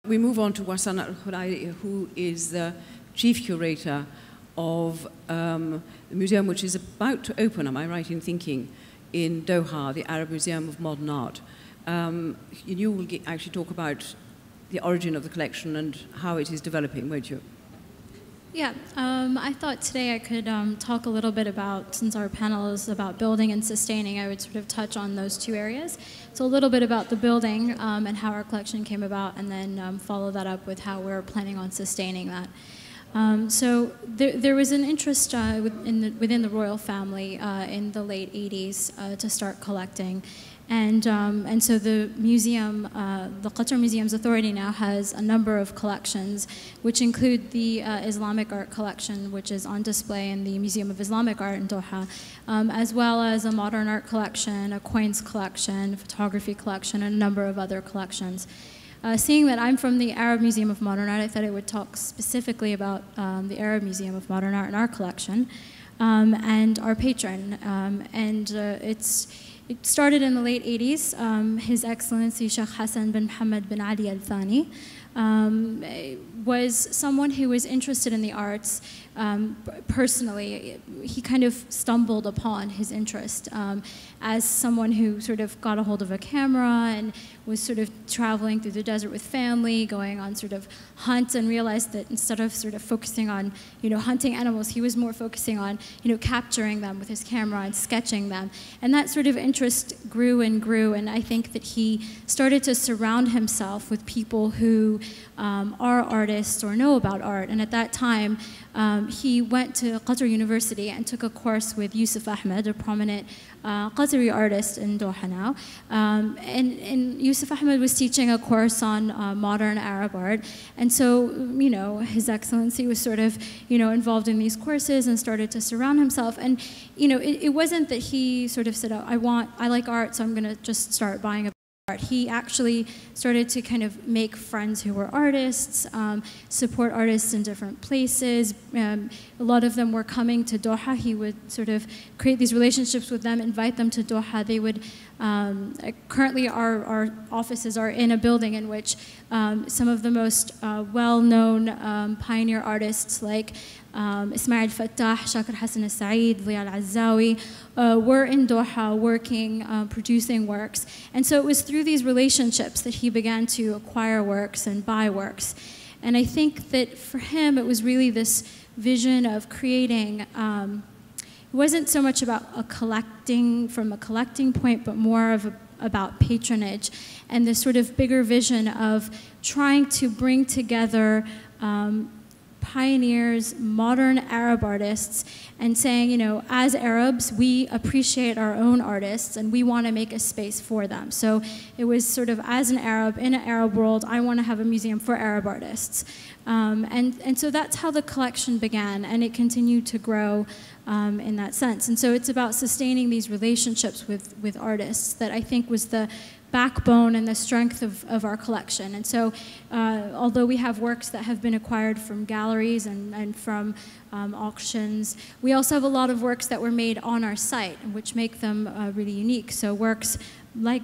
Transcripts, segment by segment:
We move on to Wassan al-Khudairi, who is the chief curator of the museum, which is about to open, am I right in thinking, in Doha, the Arab Museum of Modern Art. You will actually talk about the origin of the collection and how it is developing, won't you? Yeah, I thought today I could talk a little bit about, since our panel is about building and sustaining, I would sort of touch on those two areas. So a little bit about the building and how our collection came about, and then follow that up with how we're planning on sustaining that. So there was an interest within the royal family in the late 80s to start collecting. And so the museum, the Qatar Museums Authority now has a number of collections, which include the Islamic art collection, which is on display in the Museum of Islamic Art in Doha, as well as a modern art collection, a coins collection, a photography collection, and a number of other collections. Seeing that I'm from the Arab Museum of Modern Art, I thought I would talk specifically about the Arab Museum of Modern Art and our collection, and our patron. It started in the late 80s. His Excellency Sheikh Hassan bin Mohammed bin Ali Al Thani was someone who was interested in the arts personally. He kind of stumbled upon his interest as someone who sort of got a hold of a camera and was sort of traveling through the desert with family, going on sort of hunts, and realized that instead of sort of focusing on, hunting animals, he was more focusing on, capturing them with his camera and sketching them. And that sort of interest grew and grew, and I think that he started to surround himself with people who are artists or know about art. And at that time, he went to Qatar University and took a course with Yusuf Ahmed, a prominent Qatari artist in Doha now. And Yusuf Ahmed was teaching a course on modern Arab art. And so, His Excellency was sort of, involved in these courses and started to surround himself. And, it wasn't that he sort of said, oh, I like art, so I'm going to just start buying a art. He actually started to kind of make friends who were artists, support artists in different places. A lot of them were coming to Doha. He would sort of create these relationships with them, invite them to Doha. They would, currently our offices are in a building in which some of the most well-known pioneer artists like Ismail Fattah, Shakir Hassan al-Saeed, Liya al-Azzawi, were in Doha working, producing works. And so it was through these relationships that he began to acquire works and buy works. And I think that for him, it was really this vision of creating, it wasn't so much about from a collecting point, but more of about patronage and this sort of bigger vision of trying to bring together pioneers, modern Arab artists, and saying, as Arabs, we appreciate our own artists and we want to make a space for them. So it was sort of, as an Arab, in an Arab world, I want to have a museum for Arab artists. And so that's how the collection began, and it continued to grow in that sense. And so it's about sustaining these relationships with artists that I think was the backbone and the strength of our collection. And so although we have works that have been acquired from galleries and from auctions, we also have a lot of works that were made on our site, which make them really unique. So works like,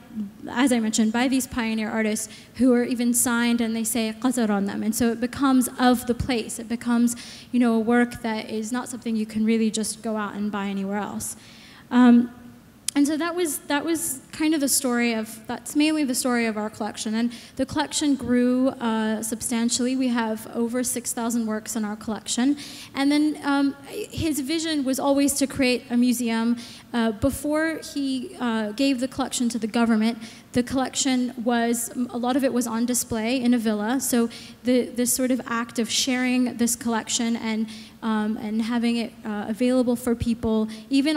as I mentioned, by these pioneer artists who are even signed and they say Qatar on them. And so it becomes of the place. It becomes, a work that is not something you can really just go out and buy anywhere else. And so that was kind of the story of, that's mainly the story of our collection. And the collection grew substantially. We have over 6,000 works in our collection. And then his vision was always to create a museum. Before he gave the collection to the government, the collection was, a lot of it was on display in a villa. So this sort of act of sharing this collection and having it available for people, even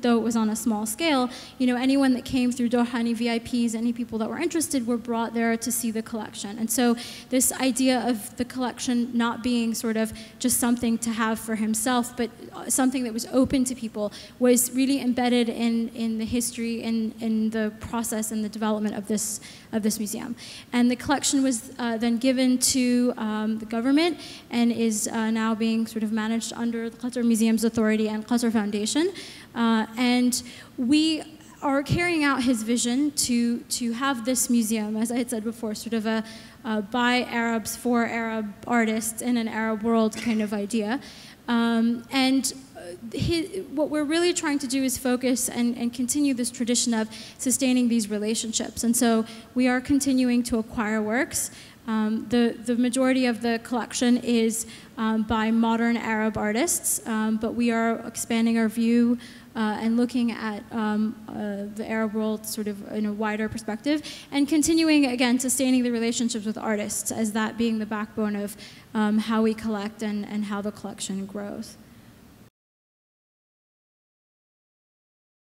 though it was on a small scale, anyone that came through Doha, any VIPs, any people that were interested were brought there to see the collection. And so this idea of the collection not being sort of just something to have for himself, but something that was open to people, was really embedded in the history, in the process and the development of this museum. And the collection was then given to the government and is now being sort of managed under the Qatar Museums Authority and Qatar Foundation. And we are carrying out his vision to have this museum, as I had said before, sort of a by Arabs for Arab artists in an Arab world kind of idea. What we're really trying to do is focus and continue this tradition of sustaining these relationships. And so we are continuing to acquire works. The majority of the collection is by modern Arab artists, but we are expanding our view and looking at the Arab world sort of in a wider perspective, and continuing, again, sustaining the relationships with artists as that being the backbone of how we collect and how the collection grows.